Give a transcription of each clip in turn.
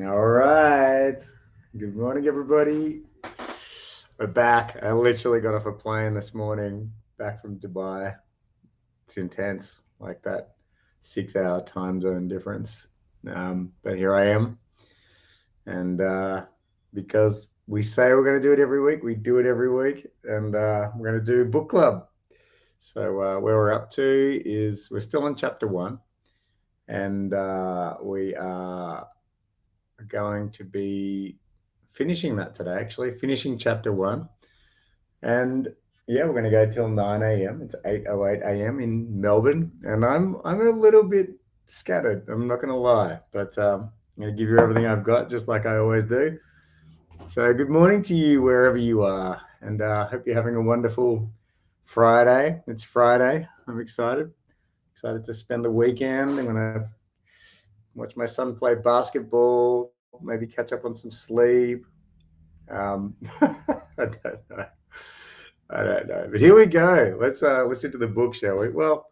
All right. Good morning, everybody. We're back. I literally got off a plane this morning back from Dubai. It's intense, like that 6 hour time zone difference. But here I am. And because we say we're going to do it every week, we do it every week. And we're going to do book club. So, where we're up to is we're still in chapter one. And we are going to be finishing that today, actually, finishing chapter one. And yeah, we're going to go till 9 a.m. It's 8:08 a.m. in Melbourne. And I'm a little bit scattered, I'm not going to lie, but I'm going to give you everything I've got, just like I always do. So, good morning to you wherever you are. And hope you're having a wonderful Friday. It's Friday. I'm excited. Excited to spend the weekend. I'm going to watch my son play basketball, maybe catch up on some sleep. I don't know. I don't know. But here we go. Let's into the book, shall we? Well,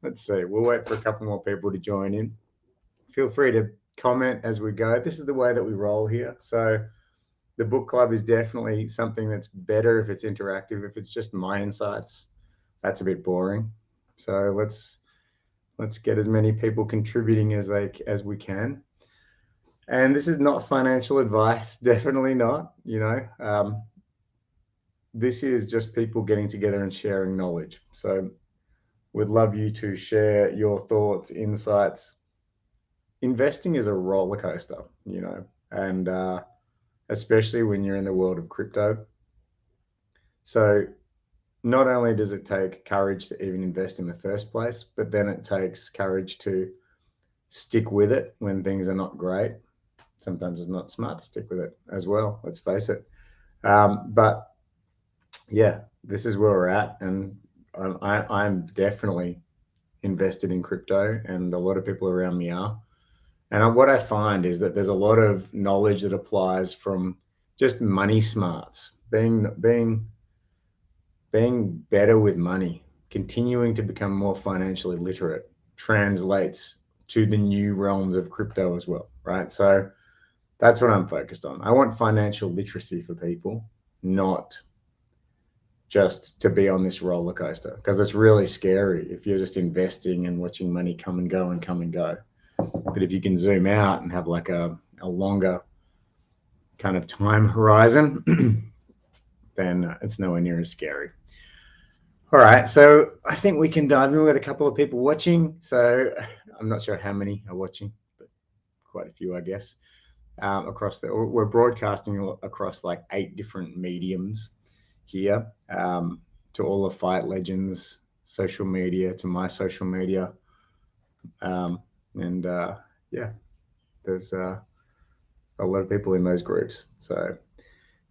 let's see. We'll wait for a couple more people to join in. Feel free to comment as we go. This is the way that we roll here. So the book club is definitely something that's better if it's interactive. If it's just my insights, that's a bit boring. So let's get as many people contributing as we can. And this is not financial advice, definitely not. This is just people getting together and sharing knowledge. So would love you to share your thoughts, insights. Investing is a roller coaster, and especially when you're in the world of crypto. So not only does it take courage to even invest in the first place, but then it takes courage to stick with it when things are not great. Sometimes it's not smart to stick with it as well, let's face it. But yeah, this is where we're at. And I'm definitely invested in crypto, and a lot of people around me are. And what I find is that there's a lot of knowledge that applies from just money smarts, being better with money, continuing to become more financially literate translates to the new realms of crypto as well, right? So that's what I'm focused on. I want financial literacy for people, not just to be on this roller coaster, because it's really scary if you're just investing and watching money come and go and come and go. But if you can zoom out and have like a longer kind of time horizon, then it's nowhere near as scary. All right, so I think we can dive in. We've got a couple of people watching, so I'm not sure how many are watching, but quite a few, I guess. We're broadcasting across like 8 different mediums here, to all the fight legends social media, to my social media, and yeah, there's a lot of people in those groups. So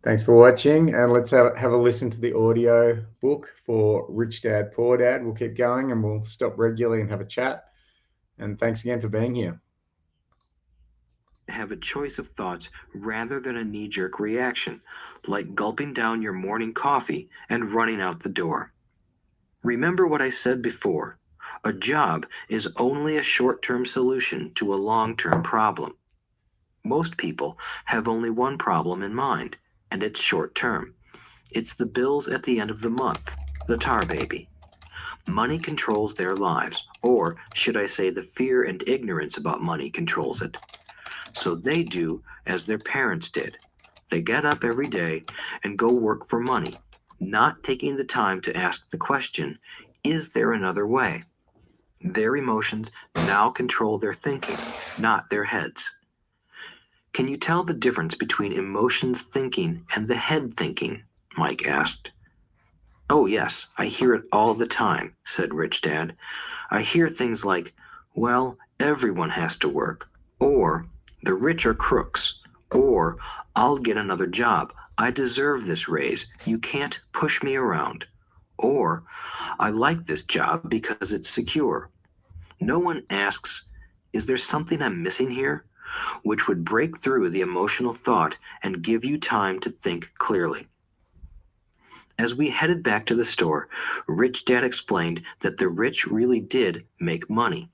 thanks for watching, and let's have a listen to the audio book for Rich Dad Poor Dad. We'll keep going, and we'll stop regularly and have a chat. And thanks again for being here. Have a choice of thoughts rather than a knee-jerk reaction, like gulping down your morning coffee and running out the door. Remember what I said before. A job is only a short-term solution to a long-term problem. Most people have only one problem in mind, and it's short-term. It's the bills at the end of the month, the tar baby. Money controls their lives, or should I say the fear and ignorance about money controls it. So they do as their parents did. They get up every day and go work for money, not taking the time to ask the question, is there another way? Their emotions now control their thinking, not their heads. Can you tell the difference between emotions thinking and the head thinking? Mike asked. Oh, yes, I hear it all the time, said Rich Dad. I hear things like, well, everyone has to work, or the rich are crooks, or I'll get another job. I deserve this raise. You can't push me around. Or I like this job because it's secure. No one asks, is there something I'm missing here? Which would break through the emotional thought and give you time to think clearly. As we headed back to the store, Rich Dad explained that the rich really did make money.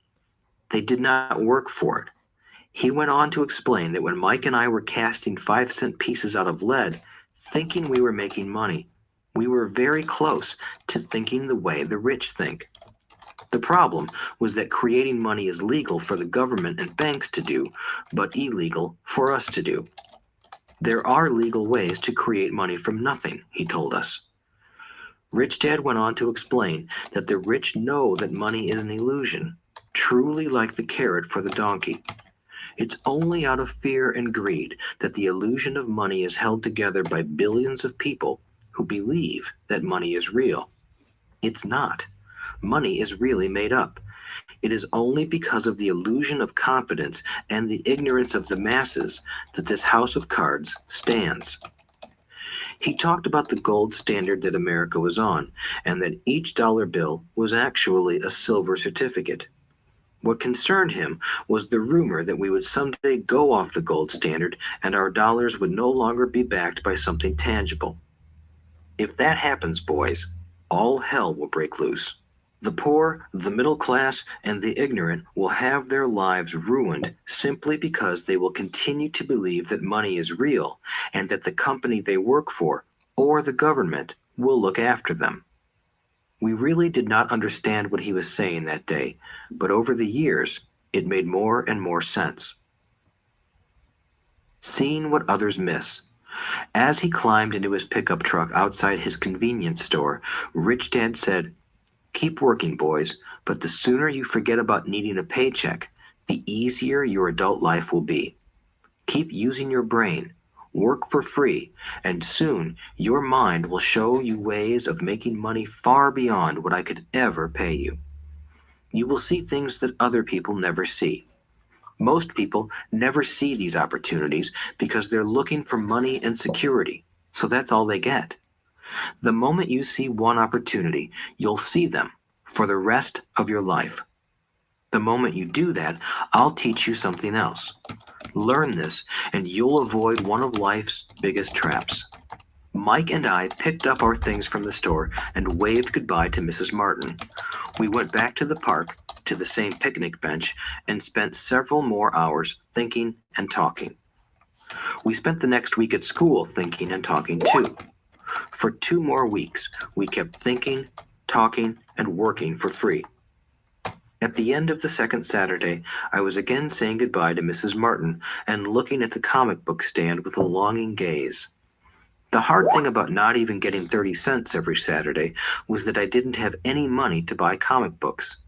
They did not work for it. He went on to explain that when Mike and I were casting 5-cent pieces out of lead, thinking we were making money, we were very close to thinking the way the rich think. The problem was that creating money is legal for the government and banks to do, but illegal for us to do. There are legal ways to create money from nothing, he told us. Rich Dad went on to explain that the rich know that money is an illusion, truly like the carrot for the donkey. It's only out of fear and greed that the illusion of money is held together by billions of people who believe that money is real. It's not. Money is really made up. It is only because of the illusion of confidence and the ignorance of the masses that this house of cards stands. He talked about the gold standard that America was on, and that each dollar bill was actually a silver certificate. What concerned him was the rumor that we would someday go off the gold standard and our dollars would no longer be backed by something tangible. If that happens, boys, all hell will break loose. The poor, the middle class, and the ignorant will have their lives ruined simply because they will continue to believe that money is real and that the company they work for, or the government, will look after them. We really did not understand what he was saying that day, but over the years, it made more and more sense. Seeing what others miss. As he climbed into his pickup truck outside his convenience store, Rich Dad said, "Keep working, boys, but the sooner you forget about needing a paycheck, the easier your adult life will be. Keep using your brain. Work for free, and soon your mind will show you ways of making money far beyond what I could ever pay you. You will see things that other people never see. Most people never see these opportunities because they're looking for money and security, so that's all they get. The moment you see one opportunity, you'll see them for the rest of your life. The moment you do that, I'll teach you something else. Learn this, and you'll avoid one of life's biggest traps." Mike and I picked up our things from the store and waved goodbye to Mrs. Martin. We went back to the park, to the same picnic bench, and spent several more hours thinking and talking. We spent the next week at school thinking and talking too. For 2 more weeks, we kept thinking, talking, and working for free. At the end of the second Saturday, I was again saying goodbye to Mrs. Martin and looking at the comic book stand with a longing gaze. The hard thing about not even getting 30 cents every Saturday was that I didn't have any money to buy comic books.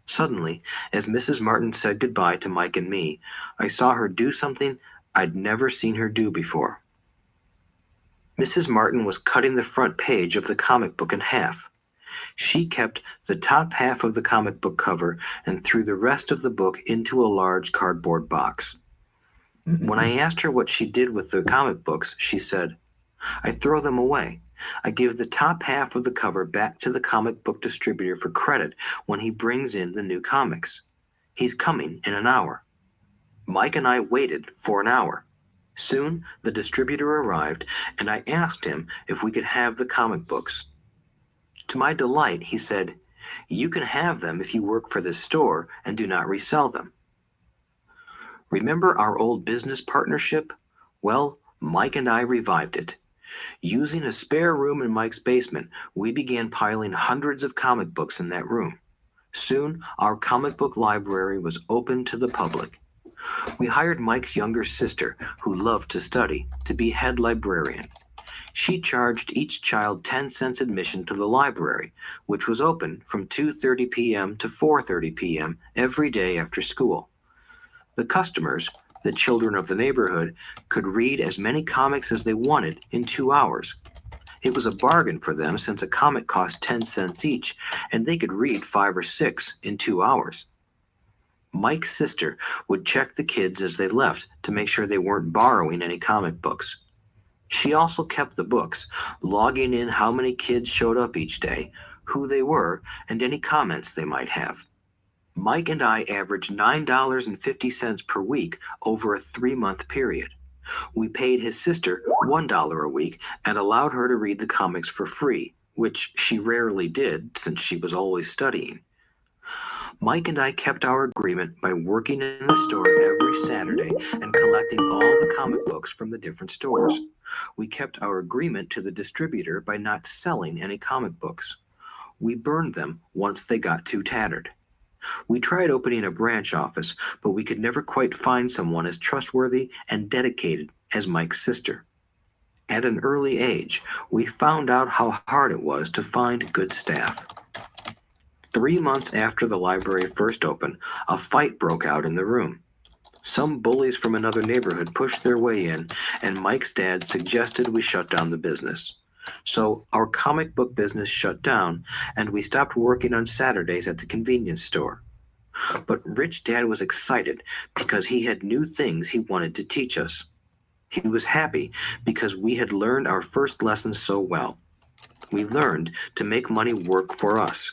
Suddenly, as Mrs. Martin said goodbye to Mike and me, I saw her do something I'd never seen her do before. Mrs. Martin was cutting the front page of the comic book in half. She kept the top half of the comic book cover and threw the rest of the book into a large cardboard box. When I asked her what she did with the comic books, she said, "I throw them away. I give the top half of the cover back to the comic book distributor for credit when he brings in the new comics. He's coming in an hour." Mike and I waited for an hour. Soon, the distributor arrived, and I asked him if we could have the comic books. To my delight, he said, "You can have them if you work for this store and do not resell them." Remember our old business partnership? Well, Mike and I revived it. Using a spare room in Mike's basement, we began piling hundreds of comic books in that room. Soon, our comic book library was open to the public. We hired Mike's younger sister, who loved to study, to be head librarian. She charged each child 10 cents admission to the library, which was open from 2:30 p.m. to 4:30 p.m. every day after school. The customers, the children of the neighborhood, could read as many comics as they wanted in 2 hours. It was a bargain for them since a comic cost 10 cents each, and they could read 5 or 6 in 2 hours. Mike's sister would check the kids as they left to make sure they weren't borrowing any comic books. She also kept the books, logging in how many kids showed up each day, who they were, and any comments they might have. Mike and I averaged $9.50 per week over a 3-month period. We paid his sister $1 a week and allowed her to read the comics for free, which she rarely did since she was always studying. Mike and I kept our agreement by working in the store every Saturday and collecting all the comic books from the different stores. We kept our agreement to the distributor by not selling any comic books. We burned them once they got too tattered. We tried opening a branch office, but we could never quite find someone as trustworthy and dedicated as Mike's sister. At an early age, we found out how hard it was to find good staff. 3 months after the library first opened, a fight broke out in the room. Some bullies from another neighborhood pushed their way in, and Mike's dad suggested we shut down the business. So our comic book business shut down, and we stopped working on Saturdays at the convenience store. But Rich Dad was excited because he had new things he wanted to teach us. He was happy because we had learned our first lesson so well. We learned to make money work for us.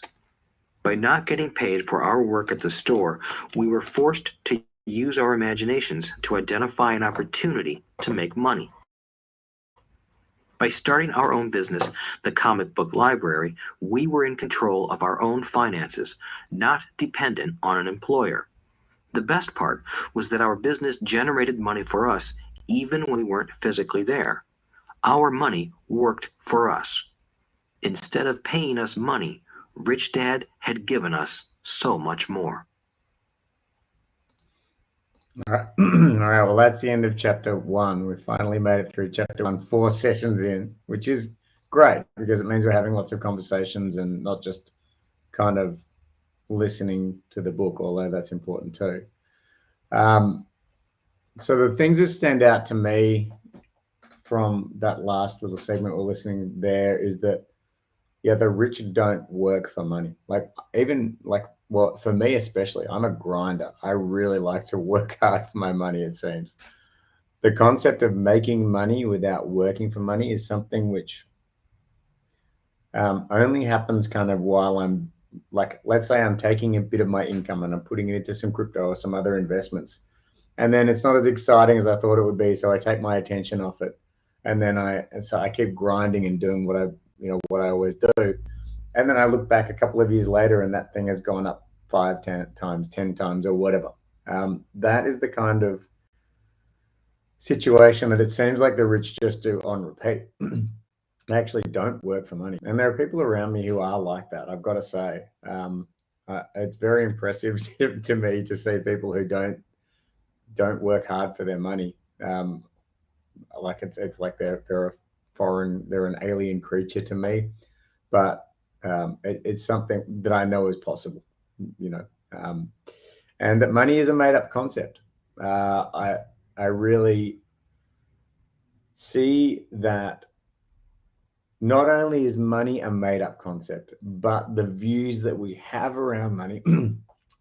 By not getting paid for our work at the store, we were forced to use our imaginations to identify an opportunity to make money. By starting our own business, the comic book library, we were in control of our own finances, not dependent on an employer. The best part was that our business generated money for us even when we weren't physically there. Our money worked for us. Instead of paying us money, Rich Dad had given us so much more. All right. All right. Well, that's the end of chapter 1. We finally made it through chapter 1, 4 sessions in, which is great because it means we're having lots of conversations and not just kind of listening to the book, although that's important too. So the things that stand out to me from that last little segment we're listening there is that, yeah, the rich don't work for money. Well, for me especially, I'm a grinder. I really like to work hard for my money, it seems. The concept of making money without working for money is something which only happens kind of while I'm like, let's say I'm taking a bit of my income and I'm putting it into some crypto or some other investments. And then it's not as exciting as I thought it would be. So I take my attention off it. And then I keep grinding and doing what I always do. And then I look back a couple of years later and that thing has gone up 5, 10 times, 10 times or whatever. That is the kind of situation that it seems like the rich just do on repeat. They actually don't work for money. And there are people around me who are like that, I've got to say. It's very impressive to me to see people who don't work hard for their money. Like it's like they're an alien creature to me. But it's something that I know is possible, and that money is a made-up concept. I really see that not only is money a made-up concept, but the views that we have around money,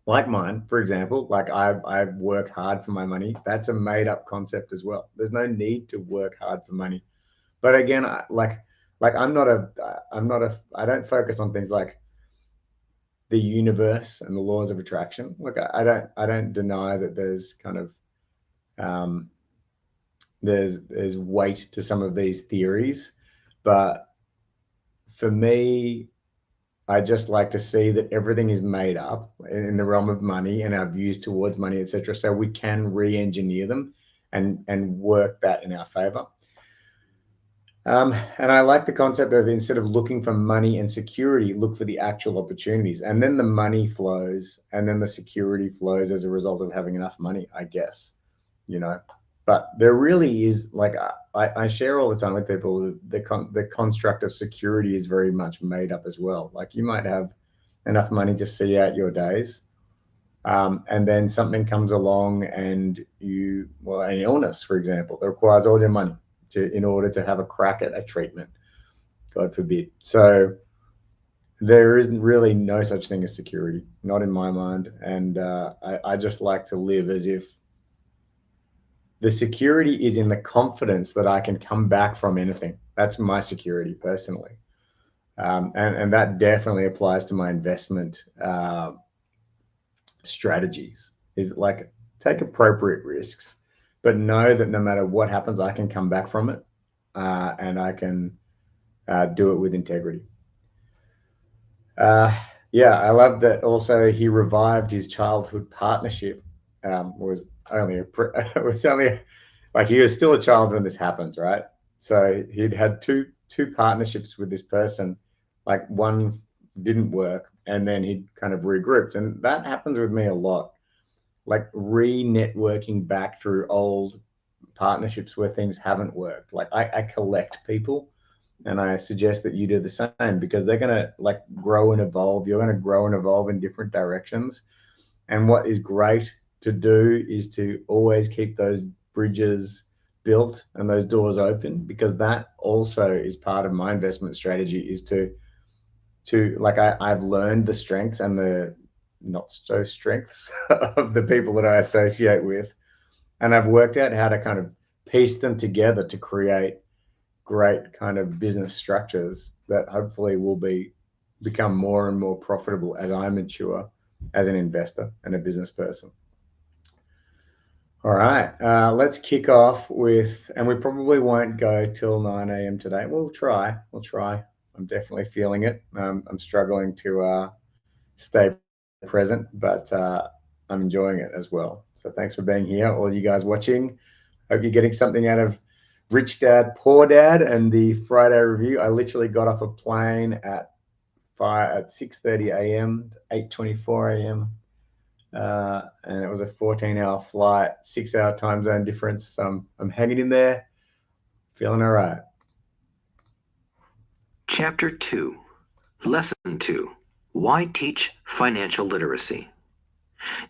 like mine, for example, like I work hard for my money. That's a made-up concept as well. There's no need to work hard for money. But again, I don't focus on things like the universe and the laws of attraction. Look, I don't deny that there's kind of there's weight to some of these theories, but for me, I just like to see that everything is made up in the realm of money and our views towards money, etc. So we can re-engineer them and work that in our favor. And I like the concept of, instead of looking for money and security, look for the actual opportunities. And then the money flows and then the security flows as a result of having enough money, I guess, But there really is, like, I share all the time with people, the construct of security is very much made up as well. Like, you might have enough money to see out your days. And then something comes along and an illness, for example, that requires all your money in order to have a crack at a treatment, God forbid. So there isn't really no such thing as security, not in my mind. And I just like to live as if the security is in the confidence that I can come back from anything. That's my security personally. And that definitely applies to my investment strategies, is like, take appropriate risks, but know that no matter what happens, I can come back from it, and I can do it with integrity. yeah, I love that. Also, he revived his childhood partnership. Was only was only like he was still a child when this happens, right? So he'd had two partnerships with this person, like one didn't work, and then he kind of regrouped, and that happens with me a lot. Like re-networking back through old partnerships where things haven't worked. Like I collect people, and I suggest that you do the same because they're gonna like grow and evolve. You're gonna grow and evolve in different directions. And what is great to do is to always keep those bridges built and those doors open, because that also is part of my investment strategy, is to like I've learned the strengths and the not so strengths of the people that I associate with, and I've worked out how to kind of piece them together to create great kind of business structures that hopefully will become more and more profitable as I mature as an investor and a business person. All right, let's kick off with, and we probably won't go till 9 a.m. today. We'll try. We'll try. I'm definitely feeling it. I'm struggling to stay present, but I'm enjoying it as well. So thanks for being here, all you guys watching. Hope you're getting something out of Rich Dad, Poor Dad, and the Friday review. I literally got off a plane at 6:30 a.m. to 8:24 a.m. And it was a 14-hour flight, 6-hour time zone difference. So I'm hanging in there, feeling all right. Chapter 2, Lesson 2, Why Teach Financial Literacy?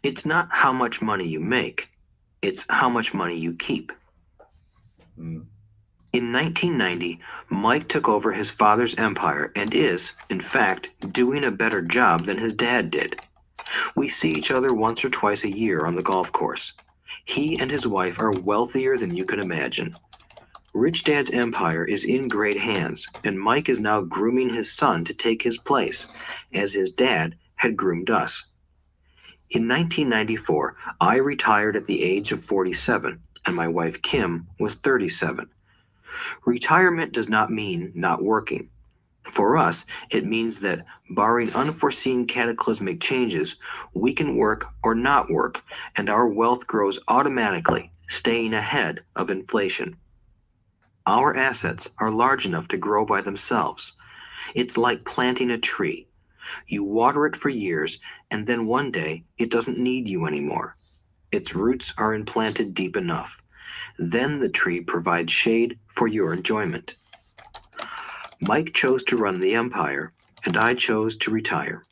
It's not how much money you make, it's how much money you keep. Mm. In 1990, Mike took over his father's empire and is, in fact, doing a better job than his dad did. We see each other once or twice a year on the golf course. He and his wife are wealthier than you can imagine. Rich Dad's empire is in great hands, and Mike is now grooming his son to take his place, as his dad had groomed us. In 1994, I retired at the age of 47, and my wife Kim was 37. Retirement does not mean not working. For us, it means that, barring unforeseen cataclysmic changes, we can work or not work, and our wealth grows automatically, staying ahead of inflation. Our assets are large enough to grow by themselves. It's like planting a tree. You water it for years, and then one day it doesn't need you anymore. Its roots are implanted deep enough. Then the tree provides shade for your enjoyment. Mike chose to run the empire, and I chose to retire.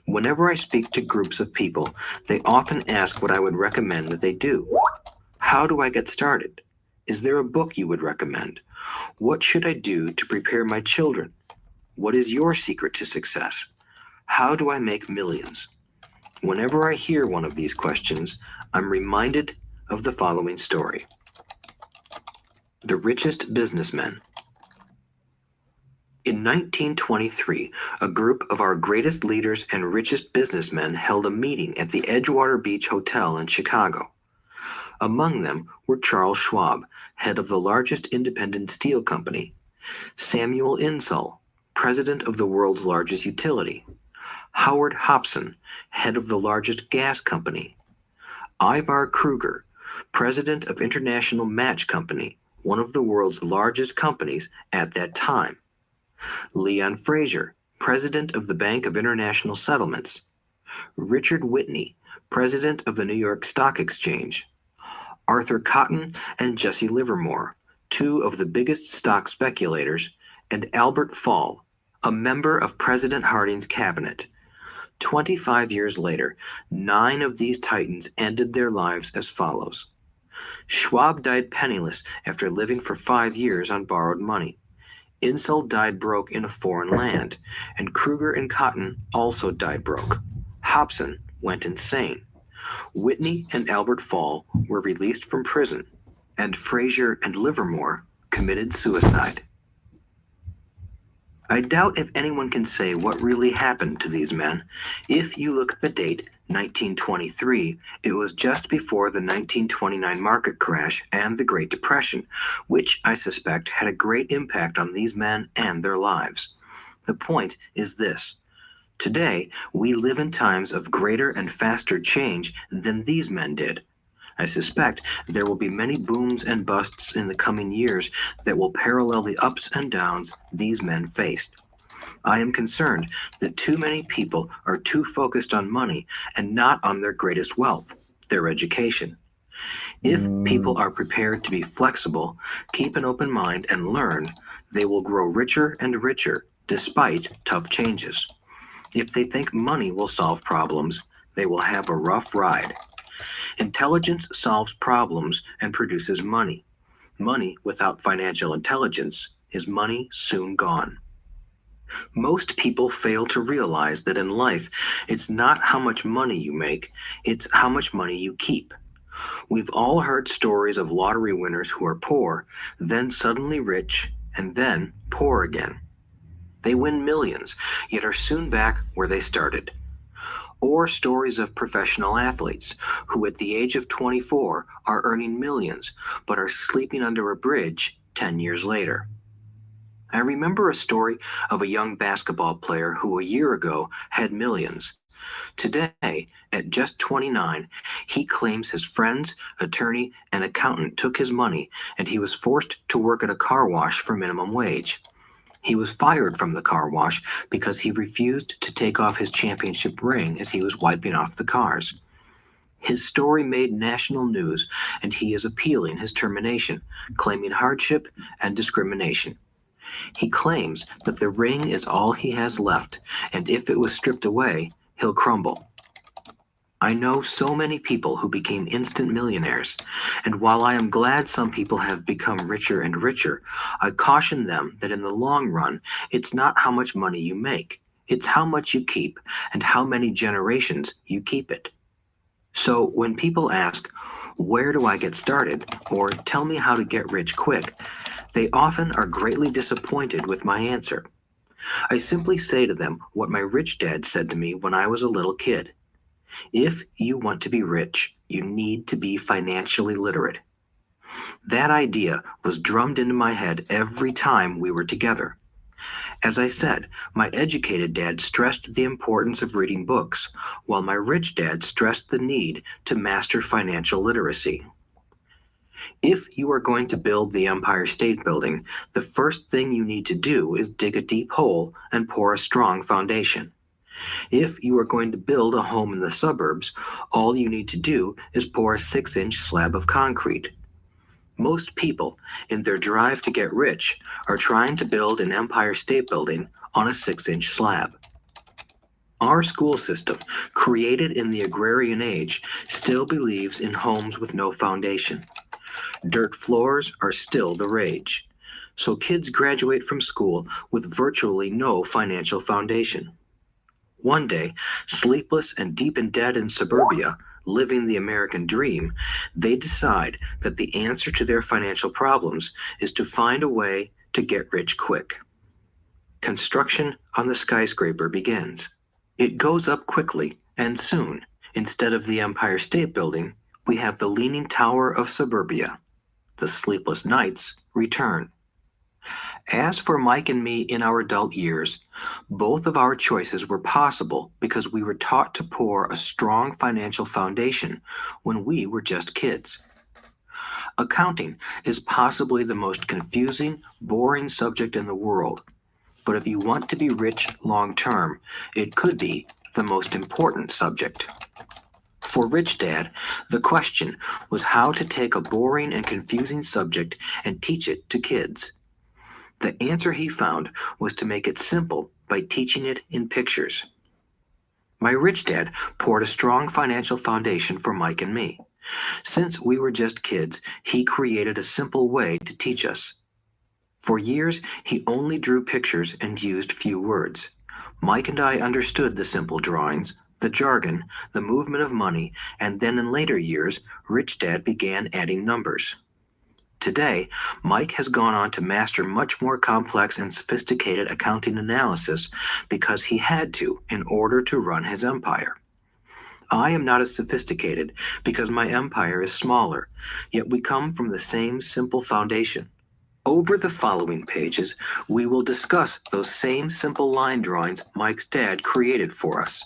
Whenever I speak to groups of people, they often ask what I would recommend that they do. How do I get started? Is there a book you would recommend? What should I do to prepare my children? What is your secret to success? How do I make millions? Whenever I hear one of these questions, I'm reminded of the following story. The Richest Businessmen. In 1923, a group of our greatest leaders and richest businessmen held a meeting at the Edgewater Beach Hotel in Chicago. Among them were Charles Schwab, head of the largest independent steel company; Samuel Insull, president of the world's largest utility; Howard Hobson, head of the largest gas company; Ivar Kruger, president of International Match Company, one of the world's largest companies at that time; Leon Fraser, president of the Bank of International Settlements; Richard Whitney, president of the New York Stock Exchange; Arthur Cotton and Jesse Livermore, two of the biggest stock speculators; and Albert Fall, a member of President Harding's cabinet. 25 years later, 9 of these titans ended their lives as follows. Schwab died penniless after living for 5 years on borrowed money. Insull died broke in a foreign land, and Kruger and Cotton also died broke. Hobson went insane. Whitney and Albert Fall were released from prison, and Fraser and Livermore committed suicide. I doubt if anyone can say what really happened to these men. If you look at the date, 1923, it was just before the 1929 market crash and the Great Depression, which I suspect had a great impact on these men and their lives. The point is this: Today, we live in times of greater and faster change than these men did. I suspect there will be many booms and busts in the coming years that will parallel the ups and downs these men faced. I am concerned that too many people are too focused on money and not on their greatest wealth, their education. If people Mm, are prepared to be flexible, keep an open mind, and learn, they will grow richer and richer despite tough changes. If they think money will solve problems, they will have a rough ride. Intelligence solves problems and produces money. Money without financial intelligence is money soon gone. Most people fail to realize that in life, it's not how much money you make, it's how much money you keep. We've all heard stories of lottery winners who are poor, then suddenly rich, and then poor again. They win millions, yet are soon back where they started. Or stories of professional athletes who at the age of 24 are earning millions, but are sleeping under a bridge 10 years later. I remember a story of a young basketball player who a year ago had millions. Today, at just 29, he claims his friends, attorney, and accountant took his money and he was forced to work at a car wash for minimum wage. He was fired from the car wash because he refused to take off his championship ring as he was wiping off the cars. His story made national news and he is appealing his termination, claiming hardship and discrimination. He claims that the ring is all he has left, and if it was stripped away, he'll crumble. I know so many people who became instant millionaires, and while I am glad some people have become richer and richer, I caution them that in the long run, it's not how much money you make, it's how much you keep and how many generations you keep it. So when people ask, "Where do I get started?" or "Tell me how to get rich quick," they often are greatly disappointed with my answer. I simply say to them what my rich dad said to me when I was a little kid. If you want to be rich, you need to be financially literate. That idea was drummed into my head every time we were together. As I said, my educated dad stressed the importance of reading books, while my rich dad stressed the need to master financial literacy. If you are going to build the Empire State Building, the first thing you need to do is dig a deep hole and pour a strong foundation. If you are going to build a home in the suburbs, all you need to do is pour a 6-inch slab of concrete. Most people, in their drive to get rich, are trying to build an Empire State Building on a 6-inch slab. Our school system, created in the agrarian age, still believes in homes with no foundation. Dirt floors are still the rage. So kids graduate from school with virtually no financial foundation. One day, sleepless and deep in debt in suburbia, living the American dream, they decide that the answer to their financial problems is to find a way to get rich quick. Construction on the skyscraper begins. It goes up quickly and soon. Instead of the Empire State Building, we have the Leaning Tower of suburbia. The sleepless nights return. As for Mike and me in our adult years, both of our choices were possible because we were taught to pour a strong financial foundation when we were just kids. Accounting is possibly the most confusing, boring subject in the world, but if you want to be rich long term, it could be the most important subject. For Rich Dad, the question was how to take a boring and confusing subject and teach it to kids. The answer he found was to make it simple by teaching it in pictures. My rich dad poured a strong financial foundation for Mike and me. Since we were just kids, he created a simple way to teach us. For years, he only drew pictures and used few words. Mike and I understood the simple drawings, the jargon, the movement of money, and then in later years, Rich Dad began adding numbers. Today, Mike has gone on to master much more complex and sophisticated accounting analysis because he had to in order to run his empire. I am not as sophisticated because my empire is smaller, yet we come from the same simple foundation. Over the following pages, we will discuss those same simple line drawings Mike's dad created for us.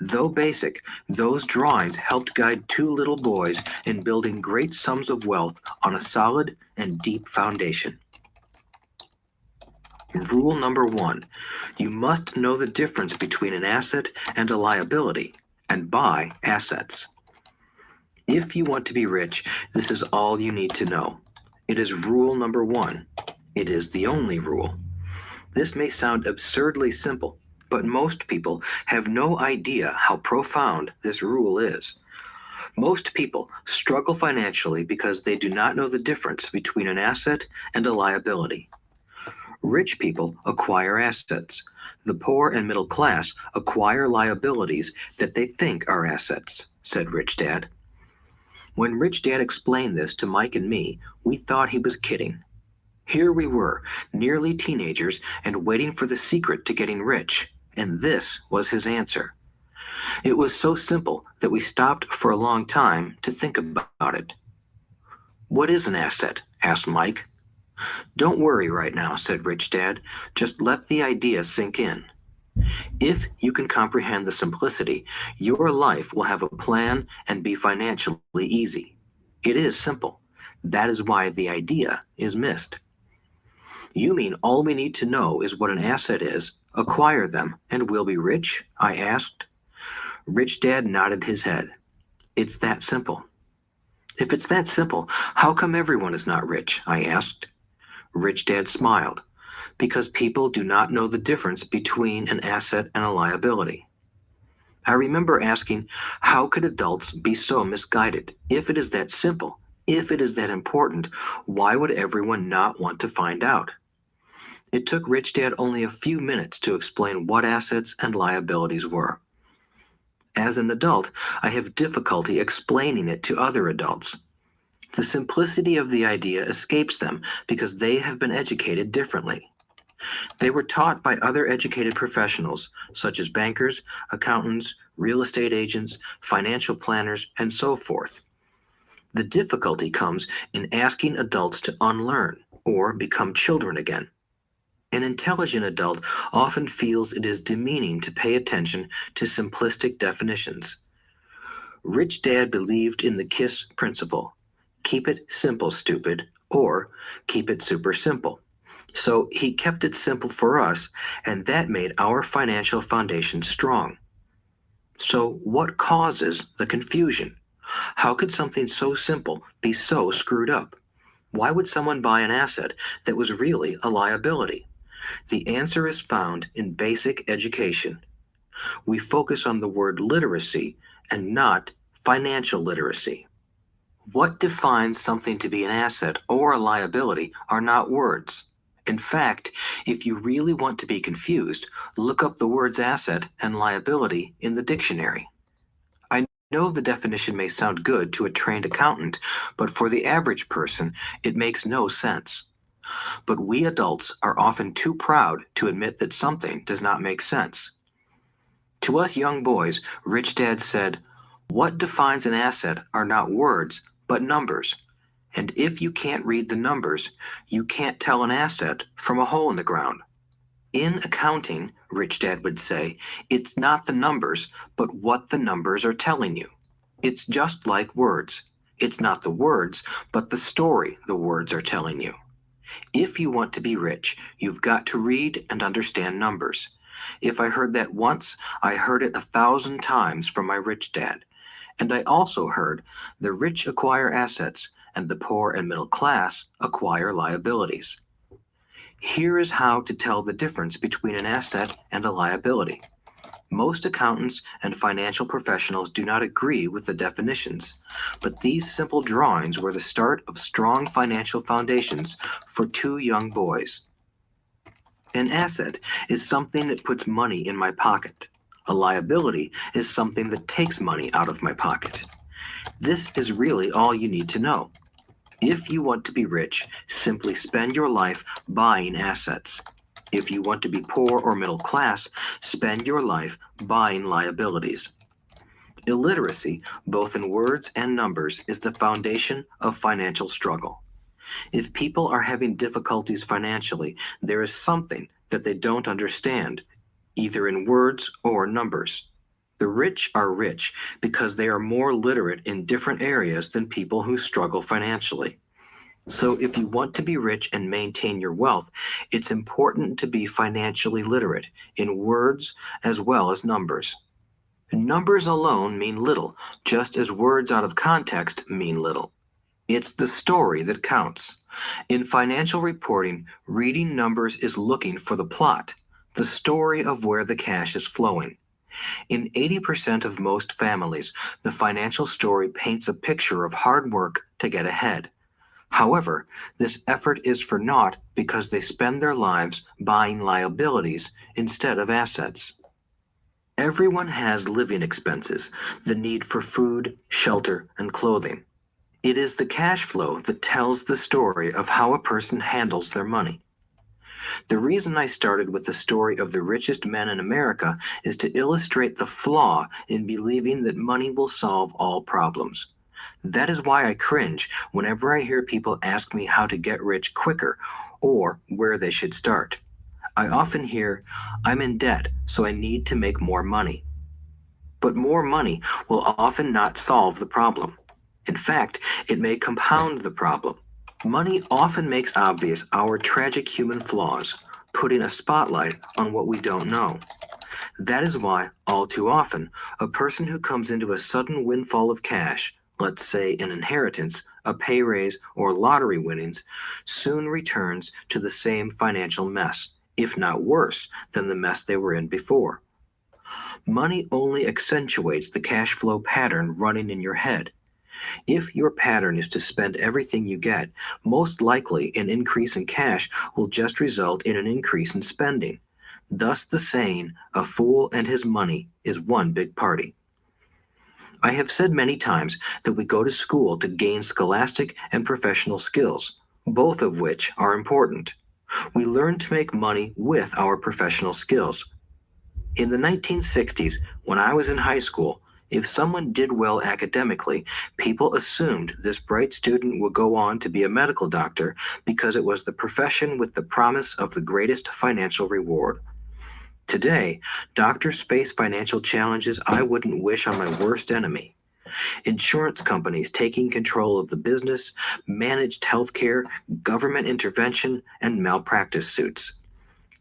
Though basic, those drawings helped guide two little boys in building great sums of wealth on a solid and deep foundation. Rule number 1, you must know the difference between an asset and a liability, and buy assets. If you want to be rich, this is all you need to know. It is rule number 1. It is the only rule. This may sound absurdly simple, but most people have no idea how profound this rule is. Most people struggle financially because they do not know the difference between an asset and a liability. Rich people acquire assets. The poor and middle class acquire liabilities that they think are assets, said Rich Dad. When Rich Dad explained this to Mike and me, we thought he was kidding. Here we were, nearly teenagers, and waiting for the secret to getting rich, and this was his answer. It was so simple that we stopped for a long time to think about it. "What is an asset?" asked Mike. "Don't worry right now," said Rich Dad. "Just let the idea sink in. If you can comprehend the simplicity, your life will have a plan and be financially easy. It is simple. That is why the idea is missed." "You mean all we need to know is what an asset is, acquire them, and we'll be rich?" I asked. Rich Dad nodded his head. "It's that simple." "If it's that simple, how come everyone is not rich?" I asked. Rich Dad smiled. "Because people do not know the difference between an asset and a liability." I remember asking, how could adults be so misguided? If it is that simple, if it is that important, why would everyone not want to find out? It took Rich Dad only a few minutes to explain what assets and liabilities were. As an adult, I have difficulty explaining it to other adults. The simplicity of the idea escapes them because they have been educated differently. They were taught by other educated professionals, such as bankers, accountants, real estate agents, financial planners, and so forth. The difficulty comes in asking adults to unlearn or become children again. An intelligent adult often feels it is demeaning to pay attention to simplistic definitions. Rich Dad believed in the KISS principle: keep it simple, stupid, or keep it super simple. So he kept it simple for us, and that made our financial foundation strong. So what causes the confusion? How could something so simple be so screwed up? Why would someone buy an asset that was really a liability? The answer is found in basic education. We focus on the word literacy and not financial literacy. What defines something to be an asset or a liability are not words. In fact, if you really want to be confused, look up the words asset and liability in the dictionary. I know the definition may sound good to a trained accountant, but for the average person, it makes no sense. But we adults are often too proud to admit that something does not make sense. To us young boys, Rich Dad said, "What defines an asset are not words, but numbers. And if you can't read the numbers, you can't tell an asset from a hole in the ground." In accounting, Rich Dad would say, it's not the numbers, but what the numbers are telling you. It's just like words. It's not the words, but the story the words are telling you. If you want to be rich, you've got to read and understand numbers. If I heard that once, I heard it 1,000 times from my Rich Dad. And I also heard the rich acquire assets and the poor and middle class acquire liabilities. Here is how to tell the difference between an asset and a liability. Most accountants and financial professionals do not agree with the definitions, but these simple drawings were the start of strong financial foundations for two young boys. An asset is something that puts money in my pocket. A liability is something that takes money out of my pocket. This is really all you need to know. If you want to be rich, simply spend your life buying assets. If you want to be poor or middle class, spend your life buying liabilities. Illiteracy, both in words and numbers, is the foundation of financial struggle. If people are having difficulties financially, there is something that they don't understand, either in words or numbers. The rich are rich because they are more literate in different areas than people who struggle financially. So, if you want to be rich and maintain your wealth, it's important to be financially literate in words as well as numbers. Numbers alone mean little, just as words out of context mean little. It's the story that counts. In financial reporting, reading numbers is looking for the plot, the story of where the cash is flowing. In 80% of most families, the financial story paints a picture of hard work to get ahead. However, this effort is for naught because they spend their lives buying liabilities instead of assets. Everyone has living expenses, the need for food, shelter, and clothing. It is the cash flow that tells the story of how a person handles their money. The reason I started with the story of the richest men in America is to illustrate the flaw in believing that money will solve all problems. That is why I cringe whenever I hear people ask me how to get rich quicker or where they should start. I often hear, "I'm in debt, so I need to make more money." But more money will often not solve the problem. In fact, it may compound the problem. Money often makes obvious our tragic human flaws, putting a spotlight on what we don't know. That is why, all too often, a person who comes into a sudden windfall of cash, let's say an inheritance, a pay raise, or lottery winnings, soon returns to the same financial mess, if not worse than the mess they were in before. Money only accentuates the cash flow pattern running in your head. If your pattern is to spend everything you get, most likely an increase in cash will just result in an increase in spending. Thus the saying, "a fool and his money is one big party." I have said many times that we go to school to gain scholastic and professional skills, both of which are important. We learn to make money with our professional skills. In the 1960s, when I was in high school, if someone did well academically, people assumed this bright student would go on to be a medical doctor because it was the profession with the promise of the greatest financial reward. Today, doctors face financial challenges I wouldn't wish on my worst enemy. Insurance companies taking control of the business, managed healthcare, government intervention, and malpractice suits.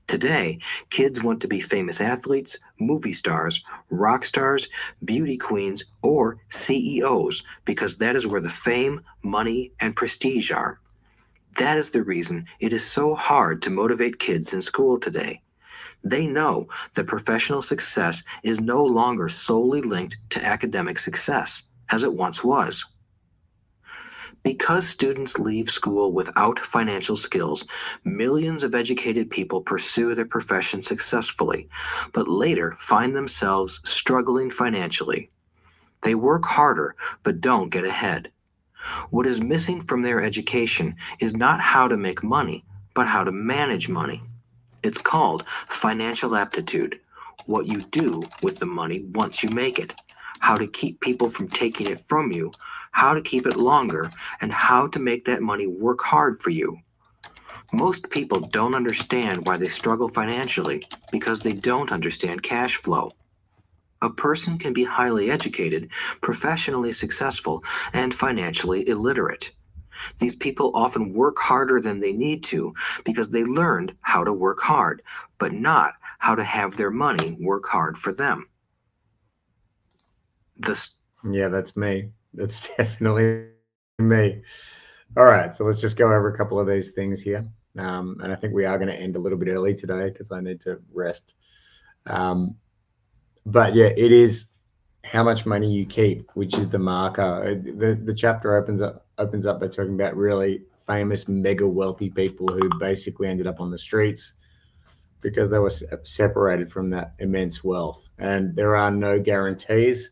Today, kids want to be famous athletes, movie stars, rock stars, beauty queens, or CEOs because that is where the fame, money, and prestige are. That is the reason it is so hard to motivate kids in school today. They know that professional success is no longer solely linked to academic success, as it once was. Because students leave school without financial skills, millions of educated people pursue their profession successfully, but later find themselves struggling financially. They work harder, but don't get ahead. What is missing from their education is not how to make money, but how to manage money. It's called financial aptitude, what you do with the money once you make it, how to keep people from taking it from you, how to keep it longer, and how to make that money work hard for you. Most people don't understand why they struggle financially because they don't understand cash flow. A person can be highly educated, professionally successful, and financially illiterate. These people often work harder than they need to because they learned how to work hard, but not how to have their money work hard for them. The Yeah, that's me. That's definitely me. All right, so let's just go over a couple of these things here. And I think we are going to end a little bit early today because I need to rest. Um, but yeah, it is how much money you keep, which is the marker. The chapter opens up by talking about really famous, mega wealthy people who basically ended up on the streets because they were separated from that immense wealth, and there are no guarantees.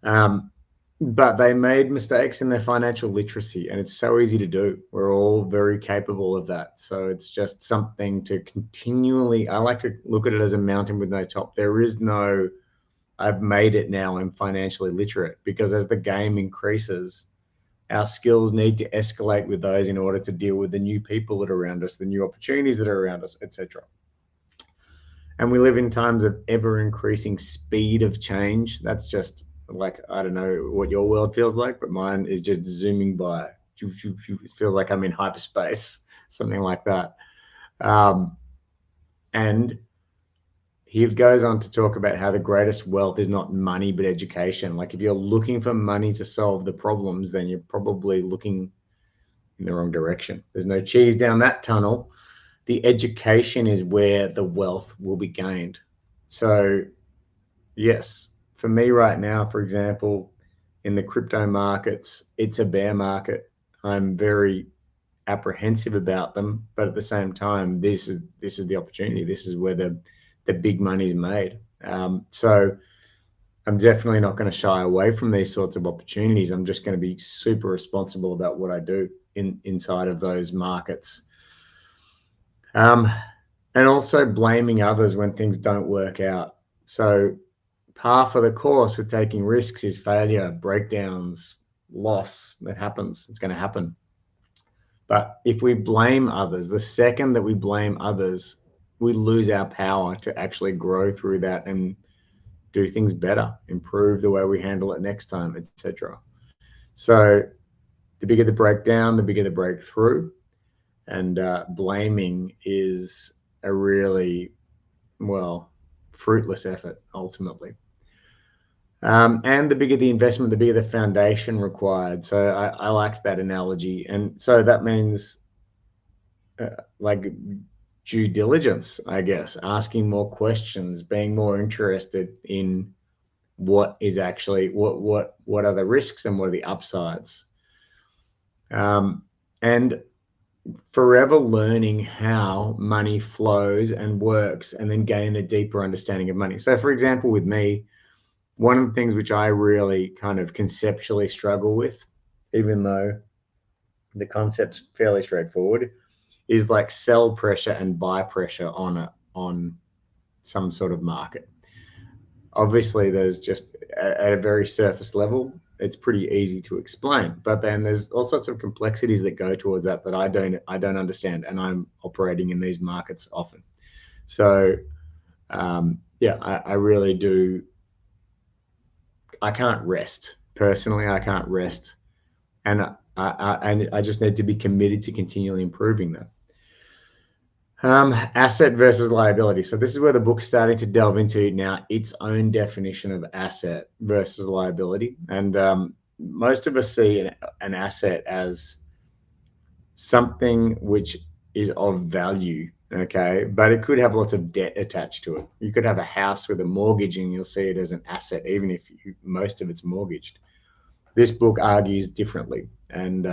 Um, but they made mistakes in their financial literacy, and it's so easy to do. We're all very capable of that. So it's just something to continually, I like to look at it as a mountain with no top. There is no, I've made it now, I'm financially literate, because as the game increases, our skills need to escalate with those in order to deal with the new people that are around us, the new opportunities that are around us, etc. And we live in times of ever increasing speed of change. That's just like, I don't know what your world feels like, but mine is just zooming by. It feels like I'm in hyperspace, something like that. And he goes on to talk about how the greatest wealth is not money, but education. Like, if you're looking for money to solve the problems, then you're probably looking in the wrong direction. There's no cheese down that tunnel. The education is where the wealth will be gained. So, yes, for me right now, for example, in the crypto markets, it's a bear market. I'm very apprehensive about them, but at the same time, this is the opportunity. This is where the big money is made. So I'm definitely not going to shy away from these sorts of opportunities. I'm just going to be super responsible about what I do inside of those markets. And also blaming others when things don't work out. So par for the course with taking risks is failure, breakdowns, loss. It happens. It's going to happen. But if we blame others, the second that we blame others, we lose our power to actually grow through that and do things better, improve the way we handle it next time, etc. So the bigger the breakdown, the bigger the breakthrough. And blaming is a really, well, fruitless effort ultimately. And the bigger the investment, the bigger the foundation required. So I liked that analogy. And so that means like due diligence, I guess, asking more questions, being more interested in what is actually what are the risks and what are the upsides, and forever learning how money flows and works, and then gain a deeper understanding of money. So, for example, with me, one of the things which I really kind of conceptually struggle with, even though the concept's fairly straightforward, is like sell pressure and buy pressure on some sort of market. Obviously, there's just at a very surface level, it's pretty easy to explain, but then there's all sorts of complexities that go towards that I don't understand, and I'm operating in these markets often. So yeah, I really do. I can't rest personally. I can't rest, and I just need to be committed to continually improving that. Asset versus liability. So this is where the book's starting to delve into now its own definition of asset versus liability. And most of us see an asset as something which is of value, okay? But it could have lots of debt attached to it. You could have a house with a mortgage and you'll see it as an asset, even if most of it's mortgaged. This book argues differently, and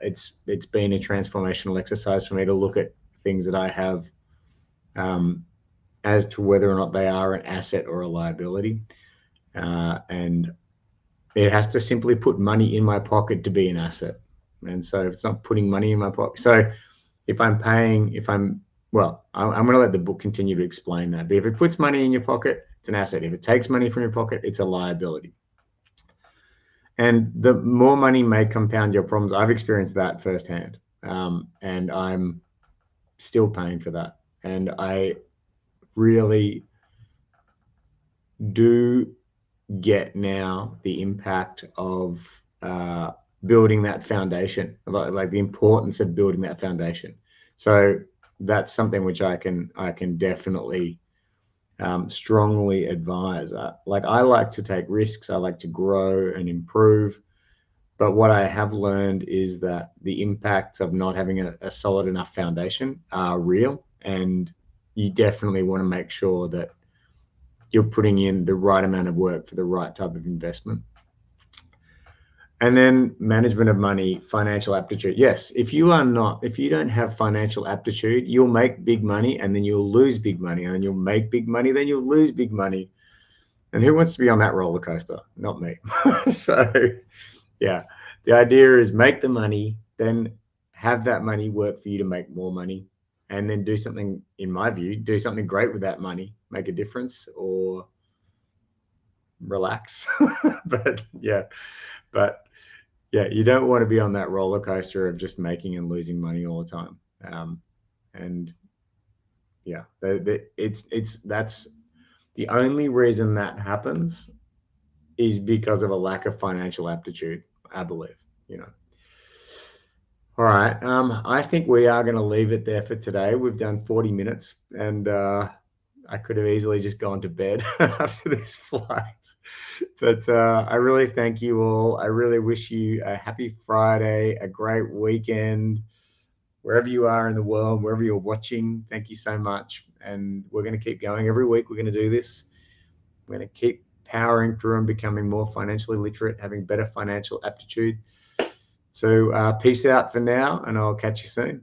it's been a transformational exercise for me to look at things that I have, as to whether or not they are an asset or a liability. And it has to simply put money in my pocket to be an asset. And so if it's not putting money in my pocket, so if I'm paying, well, I'm going to let the book continue to explain that. But if it puts money in your pocket, it's an asset. If it takes money from your pocket, it's a liability. And the more money may compound your problems. I've experienced that firsthand. And I'm still paying for that. And I really do get now the impact of building that foundation, like the importance of building that foundation. So that's something which I can definitely strongly advise. Like, I like to take risks. I like to grow and improve. But what I have learned is that the impacts of not having a solid enough foundation are real, and you definitely want to make sure that you're putting in the right amount of work for the right type of investment. And then management of money, financial aptitude. Yes, if you don't have financial aptitude, you'll make big money and then you'll lose big money, and then you'll make big money, then you'll lose big money. And who wants to be on that roller coaster? Not me. So yeah, the idea is make the money, then have that money work for you to make more money, and then do something, in my view, do something great with that money, make a difference, or relax. But yeah, but Yeah, you don't want to be on that roller coaster of just making and losing money all the time. And yeah, it's that's the only reason that happens is because of a lack of financial aptitude, I believe. You know. All right. I think we are going to leave it there for today. We've done 40 minutes, and I could have easily just gone to bed after this flight. But I really thank you all. I really wish you a happy Friday, a great weekend, wherever you are in the world, wherever you're watching. Thank you so much. And we're going to keep going every week. We're going to do this. We're going to keep powering through and becoming more financially literate, having better financial aptitude. So peace out for now, and I'll catch you soon.